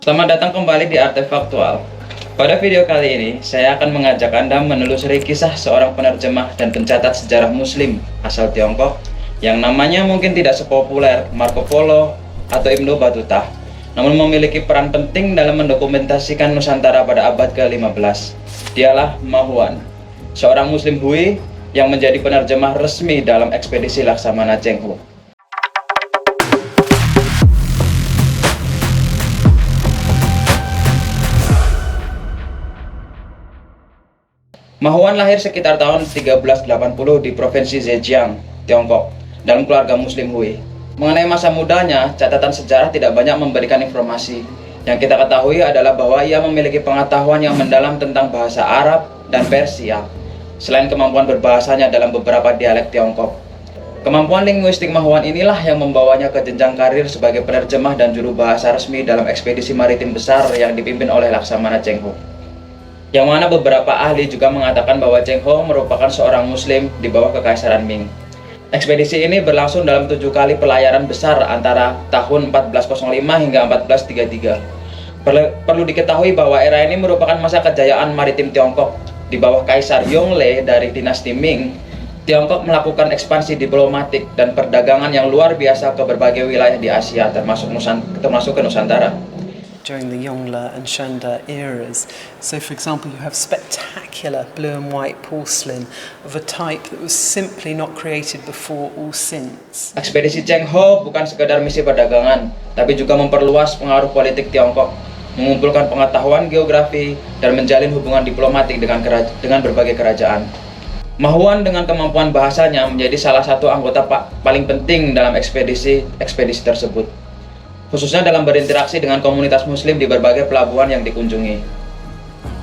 Selamat datang kembali di Artefaktual. Pada video kali ini, saya akan mengajak Anda menelusuri kisah seorang penerjemah dan pencatat sejarah Muslim asal Tiongkok yang namanya mungkin tidak sepopuler Marco Polo atau Ibnu Battuta, namun memiliki peran penting dalam mendokumentasikan Nusantara pada abad ke-15. Dialah Ma Huan, seorang Muslim Hui yang menjadi penerjemah resmi dalam ekspedisi Laksamana Cheng Ho. Ma Huan lahir sekitar tahun 1380 di provinsi Zhejiang, Tiongkok, dalam keluarga Muslim Hui. Mengenai masa mudanya, catatan sejarah tidak banyak memberikan informasi. Yang kita ketahui adalah bahwa ia memiliki pengetahuan yang mendalam tentang bahasa Arab dan Persia, selain kemampuan berbahasanya dalam beberapa dialek Tiongkok. Kemampuan linguistik Ma Huan inilah yang membawanya ke jenjang karir sebagai penerjemah dan juru bahasa resmi dalam ekspedisi maritim besar yang dipimpin oleh Laksamana Cheng Ho. Yang mana beberapa ahli juga mengatakan bahwa Cheng Ho merupakan seorang Muslim di bawah Kekaisaran Ming. Ekspedisi ini berlangsung dalam 7 kali pelayaran besar antara tahun 1405 hingga 1433. Perlu diketahui bahwa era ini merupakan masa kejayaan maritim Tiongkok. Di bawah Kaisar Yongle dari dinasti Ming, Tiongkok melakukan ekspansi diplomatik dan perdagangan yang luar biasa ke berbagai wilayah di Asia, termasuk ke Nusantara. During the Yongle and Shanda eras. So, for example, you have spectacular blue and white porcelain of a type that was simply not created before or since. Ekspedisi Cheng Ho bukan sekedar misi perdagangan, tapi juga memperluas pengaruh politik Tiongkok, mengumpulkan pengetahuan geografi, dan menjalin hubungan diplomatik dengan berbagai kerajaan. Ma Huan dengan kemampuan bahasanya menjadi salah satu anggota paling penting dalam ekspedisi tersebut, khususnya dalam berinteraksi dengan komunitas muslim di berbagai pelabuhan yang dikunjungi.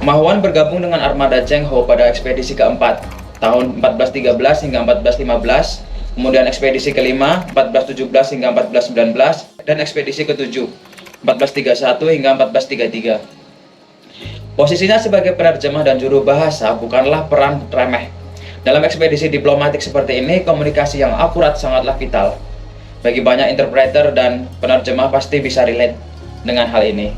Ma Huan bergabung dengan armada Cheng Ho pada ekspedisi keempat, tahun 1413 hingga 1415, kemudian ekspedisi kelima, 1417 hingga 1419, dan ekspedisi ketujuh, 1431 hingga 1433. Posisinya sebagai penerjemah dan juru bahasa bukanlah peran remeh. Dalam ekspedisi diplomatik seperti ini, komunikasi yang akurat sangatlah vital. Bagi banyak interpreter dan penerjemah pasti bisa relate dengan hal ini.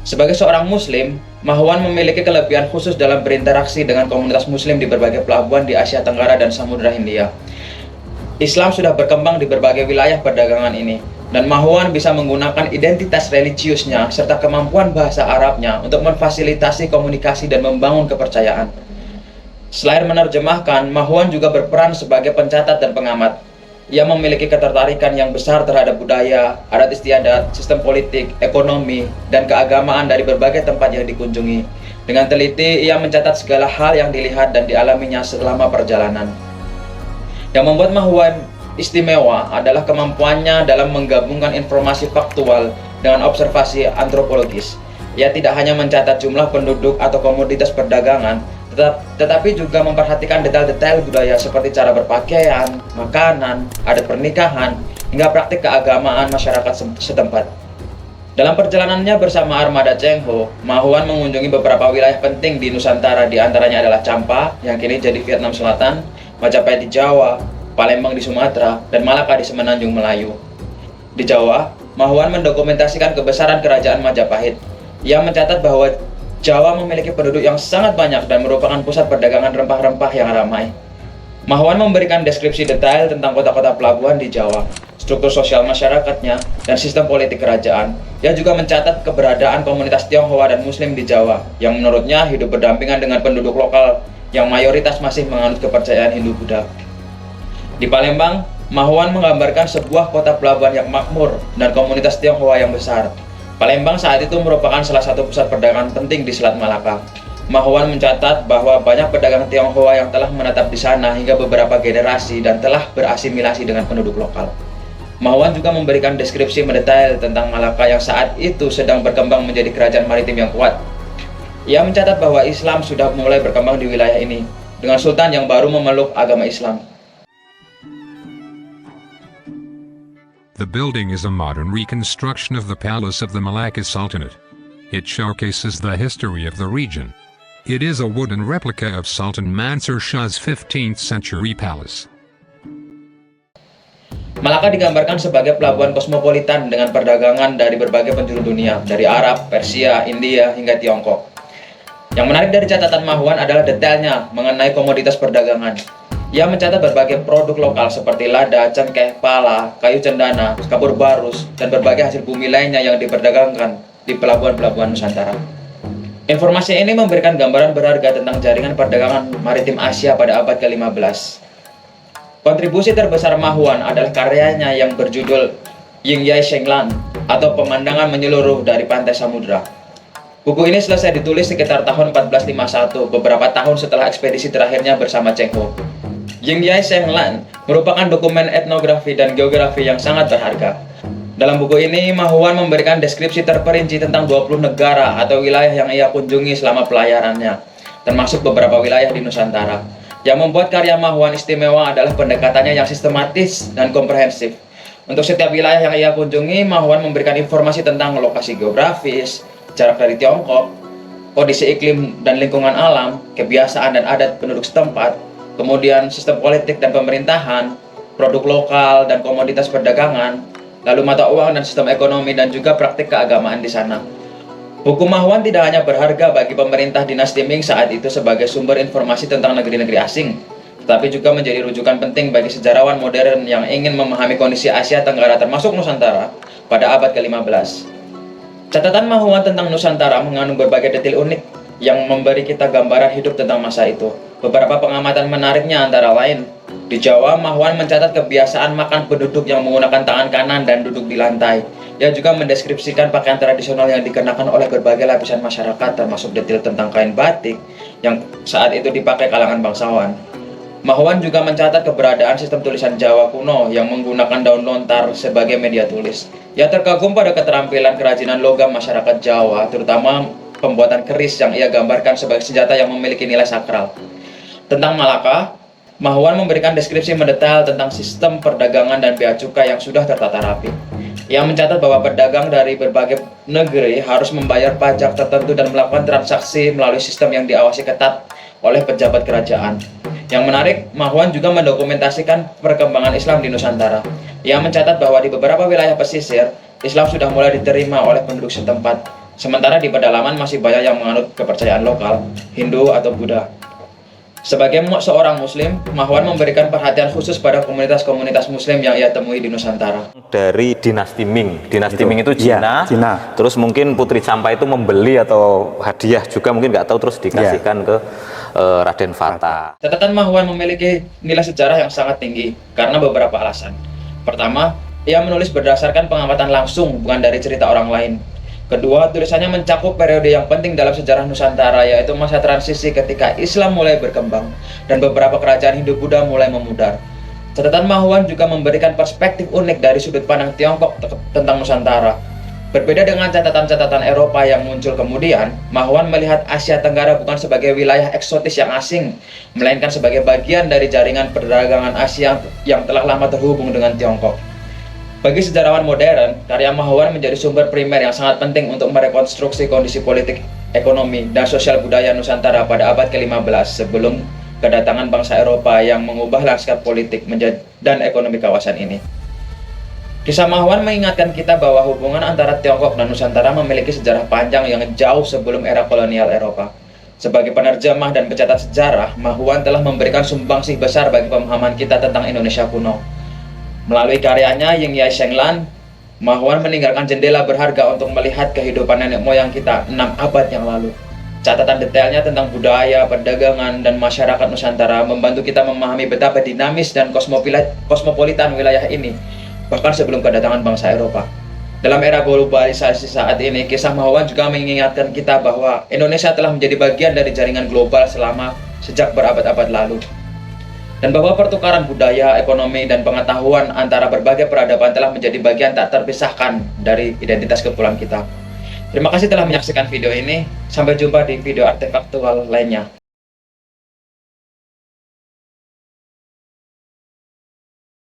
Sebagai seorang Muslim, Ma Huan memiliki kelebihan khusus dalam berinteraksi dengan komunitas Muslim di berbagai pelabuhan di Asia Tenggara dan Samudra Hindia. Islam sudah berkembang di berbagai wilayah perdagangan ini, dan Ma Huan bisa menggunakan identitas religiusnya serta kemampuan bahasa Arabnya untuk memfasilitasi komunikasi dan membangun kepercayaan. Selain menerjemahkan, Ma Huan juga berperan sebagai pencatat dan pengamat. Ia memiliki ketertarikan yang besar terhadap budaya, adat istiadat, sistem politik, ekonomi, dan keagamaan dari berbagai tempat yang dikunjungi. Dengan teliti, ia mencatat segala hal yang dilihat dan dialaminya selama perjalanan. Yang membuat Ma Huan istimewa adalah kemampuannya dalam menggabungkan informasi faktual dengan observasi antropologis. Ia tidak hanya mencatat jumlah penduduk atau komoditas perdagangan, tetapi juga memperhatikan detail-detail budaya seperti cara berpakaian, makanan, adat pernikahan, hingga praktik keagamaan masyarakat setempat. Dalam perjalanannya bersama armada Cheng Ho, Ma Huan mengunjungi beberapa wilayah penting di Nusantara, di antaranya adalah Champa yang kini jadi Vietnam Selatan, Majapahit di Jawa, Palembang di Sumatera, dan Malaka di Semenanjung Melayu. Di Jawa, Ma Huan mendokumentasikan kebesaran kerajaan Majapahit. Ia mencatat bahwa Jawa memiliki penduduk yang sangat banyak dan merupakan pusat perdagangan rempah-rempah yang ramai. Ma Huan memberikan deskripsi detail tentang kota-kota pelabuhan di Jawa, struktur sosial masyarakatnya, dan sistem politik kerajaan. Ia juga mencatat keberadaan komunitas Tionghoa dan Muslim di Jawa, yang menurutnya hidup berdampingan dengan penduduk lokal yang mayoritas masih menganut kepercayaan Hindu-Buddha. Di Palembang, Ma Huan menggambarkan sebuah kota pelabuhan yang makmur dan komunitas Tionghoa yang besar. Palembang saat itu merupakan salah satu pusat perdagangan penting di Selat Malaka. Ma Huan mencatat bahwa banyak pedagang Tionghoa yang telah menetap di sana hingga beberapa generasi dan telah berasimilasi dengan penduduk lokal. Ma Huan juga memberikan deskripsi mendetail tentang Malaka yang saat itu sedang berkembang menjadi kerajaan maritim yang kuat. Ia mencatat bahwa Islam sudah mulai berkembang di wilayah ini, dengan sultan yang baru memeluk agama Islam. The building is a modern reconstruction of the palace of the Malacca Sultanate. It showcases the history of the region. It is a wooden replica of Sultan Mansur Shah's 15th century palace. Malaka digambarkan sebagai pelabuhan kosmopolitan dengan perdagangan dari berbagai penjuru dunia, dari Arab, Persia, India, hingga Tiongkok. Yang menarik dari catatan Mahuan adalah detailnya mengenai komoditas perdagangan. Ia mencatat berbagai produk lokal seperti lada, cengkeh, pala, kayu cendana, kapur barus, dan berbagai hasil bumi lainnya yang diperdagangkan di pelabuhan-pelabuhan Nusantara. Informasi ini memberikan gambaran berharga tentang jaringan perdagangan maritim Asia pada abad ke-15. Kontribusi terbesar Mahuan adalah karyanya yang berjudul Yingyai Shenglan atau Pemandangan Menyeluruh dari Pantai Samudra. Buku ini selesai ditulis sekitar tahun 1451, beberapa tahun setelah ekspedisi terakhirnya bersama Cheng Ho. Yingyai Shenglan merupakan dokumen etnografi dan geografi yang sangat berharga. Dalam buku ini, Mahuan memberikan deskripsi terperinci tentang 20 negara atau wilayah yang ia kunjungi selama pelayarannya, termasuk beberapa wilayah di Nusantara. Yang membuat karya Mahuan istimewa adalah pendekatannya yang sistematis dan komprehensif. Untuk setiap wilayah yang ia kunjungi, Mahuan memberikan informasi tentang lokasi geografis, jarak dari Tiongkok, kondisi iklim dan lingkungan alam, kebiasaan dan adat penduduk setempat, kemudian sistem politik dan pemerintahan, produk lokal dan komoditas perdagangan, lalu mata uang dan sistem ekonomi, dan juga praktik keagamaan di sana. Buku Mahuan tidak hanya berharga bagi pemerintah dinasti Ming saat itu sebagai sumber informasi tentang negeri-negeri asing, tetapi juga menjadi rujukan penting bagi sejarawan modern yang ingin memahami kondisi Asia Tenggara termasuk Nusantara pada abad ke-15. Catatan Mahuan tentang Nusantara mengandung berbagai detail unik yang memberi kita gambaran hidup tentang masa itu. Beberapa pengamatan menariknya antara lain, di Jawa, Mahuan mencatat kebiasaan makan penduduk yang menggunakan tangan kanan dan duduk di lantai. Ia juga mendeskripsikan pakaian tradisional yang dikenakan oleh berbagai lapisan masyarakat, termasuk detail tentang kain batik yang saat itu dipakai kalangan bangsawan. Mahuan juga mencatat keberadaan sistem tulisan Jawa kuno yang menggunakan daun lontar sebagai media tulis. Ia terkagum pada keterampilan kerajinan logam masyarakat Jawa, terutama pembuatan keris yang ia gambarkan sebagai senjata yang memiliki nilai sakral. Tentang Malaka, Mahuan memberikan deskripsi mendetail tentang sistem perdagangan dan bea cukai yang sudah tertata rapi. Ia mencatat bahwa pedagang dari berbagai negeri harus membayar pajak tertentu dan melakukan transaksi melalui sistem yang diawasi ketat oleh pejabat kerajaan. Yang menarik, Mahuan juga mendokumentasikan perkembangan Islam di Nusantara. Ia mencatat bahwa di beberapa wilayah pesisir, Islam sudah mulai diterima oleh penduduk setempat, sementara di pedalaman masih banyak yang menganut kepercayaan lokal, Hindu atau Buddha. Sebagai seorang Muslim, Mahuan memberikan perhatian khusus pada komunitas-komunitas Muslim yang ia temui di Nusantara. Dari dinasti Ming. Dinasti Ming itu Iya, Cina. Cina. Terus mungkin Putri Champa itu membeli atau hadiah juga mungkin nggak tahu, terus dikasihkan ke Raden Fata. Catatan Mahuan memiliki nilai sejarah yang sangat tinggi karena beberapa alasan. Pertama, ia menulis berdasarkan pengamatan langsung, bukan dari cerita orang lain. Kedua, tulisannya mencakup periode yang penting dalam sejarah Nusantara, yaitu masa transisi ketika Islam mulai berkembang dan beberapa kerajaan Hindu-Buddha mulai memudar. Catatan Mahuan juga memberikan perspektif unik dari sudut pandang Tiongkok tentang Nusantara. Berbeda dengan catatan-catatan Eropa yang muncul kemudian, Mahuan melihat Asia Tenggara bukan sebagai wilayah eksotis yang asing, melainkan sebagai bagian dari jaringan perdagangan Asia yang telah lama terhubung dengan Tiongkok. Bagi sejarawan modern, karya Mahuan menjadi sumber primer yang sangat penting untuk merekonstruksi kondisi politik, ekonomi, dan sosial budaya Nusantara pada abad ke-15 sebelum kedatangan bangsa Eropa yang mengubah lanskap politik dan ekonomi kawasan ini. Kisah Mahuan mengingatkan kita bahwa hubungan antara Tiongkok dan Nusantara memiliki sejarah panjang yang jauh sebelum era kolonial Eropa. Sebagai penerjemah dan pencatat sejarah, Mahuan telah memberikan sumbangsih besar bagi pemahaman kita tentang Indonesia kuno. Melalui karyanya Yingyai Shenglan, Mahuan meninggalkan jendela berharga untuk melihat kehidupan nenek moyang kita 6 abad yang lalu. Catatan detailnya tentang budaya, perdagangan, dan masyarakat Nusantara membantu kita memahami betapa dinamis dan kosmopolitan wilayah ini, bahkan sebelum kedatangan bangsa Eropa. Dalam era globalisasi saat ini, kisah Mahuan juga mengingatkan kita bahwa Indonesia telah menjadi bagian dari jaringan global sejak berabad-abad lalu. Dan bahwa pertukaran budaya, ekonomi, dan pengetahuan antara berbagai peradaban telah menjadi bagian tak terpisahkan dari identitas kepulauan kita. Terima kasih telah menyaksikan video ini. Sampai jumpa di video artefaktual lainnya.